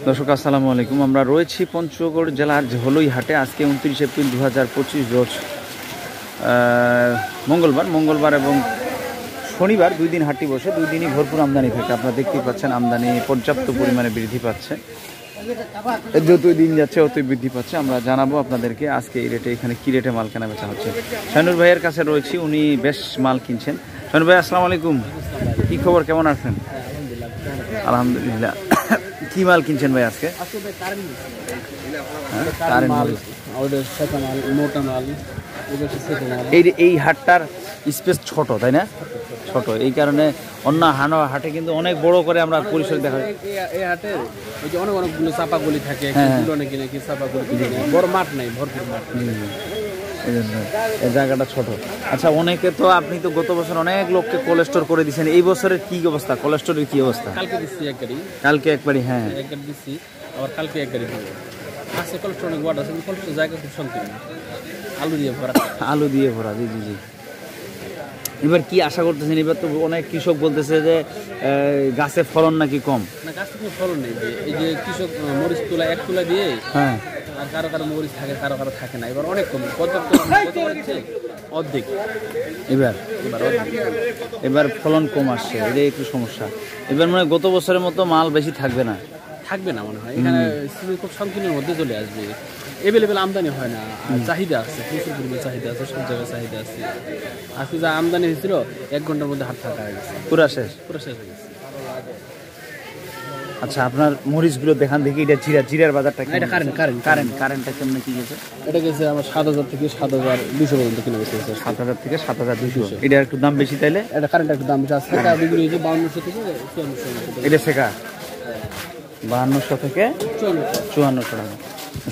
দর্শক আসসালামু আলাইকুম। আমরা রয়েছি পঞ্চগড় জেলার হলই হাটে। আজকে 29 এপ্রিল 2025 রোজ মঙ্গলবার এবং শনিবার, দুই দিন হাটটি বসে। দুই দিনই ভরপুর আমদানি থাকে। আপনারা দেখতেই পাচ্ছেন আমদানি পর্যাপ্ত পরিমাণে বৃদ্ধি পাচ্ছে। যতই দিন যাচ্ছে অতই বৃদ্ধি পাচ্ছে। আমরা জানাবো আপনাদেরকে আজকে এই রেটে এখানে কী রেটে মাল কেনা বেচা হচ্ছে। শাইনুর ভাইয়ের কাছে রয়েছি, উনি বেশ মাল কিনছেন। শাইনুর ভাই আসসালামু আলাইকুম, কী খবর, কেমন আছেন? আলহামদুলিল্লাহ। কি মাল কিনছেন ভাই আজকে? এই হাটটার স্পেস ছোট, তাই না? ছোট, এই কারণে অন্য হাটে কিন্তু অনেক বড় করে আমরা পরিসর দেখা যায়। এই হাটে ওই যে অনেকগুলো চাপাগুলি থাকে, বড় মাঠ নাই, ভরপুর মাঠ। এই জন্য এই জায়গাটা ছোট। আচ্ছা, অনেকে তো, আপনি তো গত বছর অনেক লোককে কোল্ড স্টোর করে দিয়েছেন। এই বছরের কি অবস্থা, কোল্ড স্টোরের কি অবস্থা? কালকে দিচ্ছি এক গাড়ি। কালকে একবারই? হ্যাঁ, এক গাড়ি দিচ্ছি, আবার কালকে এক গাড়ি দেবো। আছে কোল্ড স্টোর অনেক বড় আছে, কোল্ড স্টোর জায়গা খুব সংকীর্ণ, আলু দিয়ে ভরা। জি জি জি। এবার কি আশা করতেছেন? এবার তো অনেক কৃষক বলতেছে যে গাছের ফলন নাকি কম। না, গাছে কোনো ফলন নেই। এই যে কৃষক মরিচ তুলা এক তুলা দিয়ে, হ্যাঁ, আর কারো মরিচ থাকে, কারো থাকে না। এবার অনেক কম, অর্ধেক। এবার ফলন কম আসছে, এটাই একটু সমস্যা। এবার মানে গত বছরের মতো মাল বেশি থাকবে না মনে হয়। এখানে খুব সংকীর্ণের মধ্যে চলে আসবে। এভেলেবেল আমদানি হয় না, আর চাহিদা আছে, প্রচুর পরিমাণে চাহিদা আছে, সব জায়গায় চাহিদা আছে। আজকে যা আমদানি হয়েছিল 1 ঘন্টার মধ্যে হাট ফাঁকা হয়ে গেছে, পুরো শেষ হয়ে গেছে। আচ্ছা, আপনার মরিচগুলো দেখান দেখি। এটা জিরার বাজারটা কি? এটা কারেন্টটা কেমন কি গেছে? এটা গেছে আমার 7,000 থেকে 7,200 পর্যন্ত কিনে গেছে। 7,000 থেকে 7,200। এটা একটু দাম বেশি তাইলে? এটা কারেন্ট একটু দাম বেশি আছে। এটা বিক্রি হয়েছে 5200 থেকে 5400। এটা শেখা 5200 থেকে 5400 টাকা।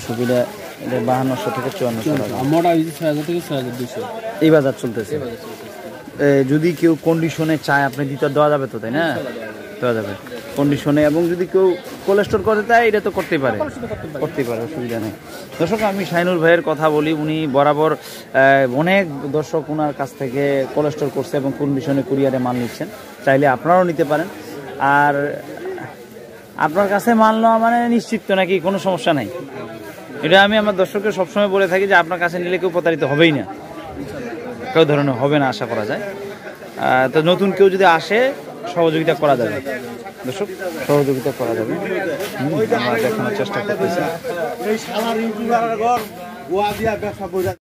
সুবিধা এটা 5200 থেকে 5400 টাকা। মোটা হয়েছে 6000 থেকে 6200। এই বাজার চলতেছে। যদি কেউ কন্ডিশনে চায় আপনি দিতে দেওয়া যাবে তো, তাই না? দেওয়া যাবে কন্ডিশনে। এবং যদি কেউ কোল্ড স্টোর করতে চায় এটা তো করতেই পারে, অসুবিধা নেই। দর্শক, আমি শাইনুর ভাইয়ের কথা বলি। উনি বরাবর অনেক দর্শক ওনার কাছ থেকে কোল্ড স্টোর করছে এবং কন্ডিশনে কুরিয়ারে মাল নিচ্ছেন। চাইলে আপনারাও নিতে পারেন। আর আপনার কাছে মাল নেওয়া মানে নিশ্চিত তো নাকি, কোনো সমস্যা নাই। এটা আমি আমার দর্শককে সবসময় বলে থাকি যে আপনার কাছে নিলে কেউ প্রতারিত হবেই না, কেউ ধরনের হবে না আশা করা যায়। তো নতুন কেউ যদি আসে সহযোগিতা করা যাবে, দর্শক, সহযোগিতা করা যাবে। আমরা দেখানোর চেষ্টা করতেছি।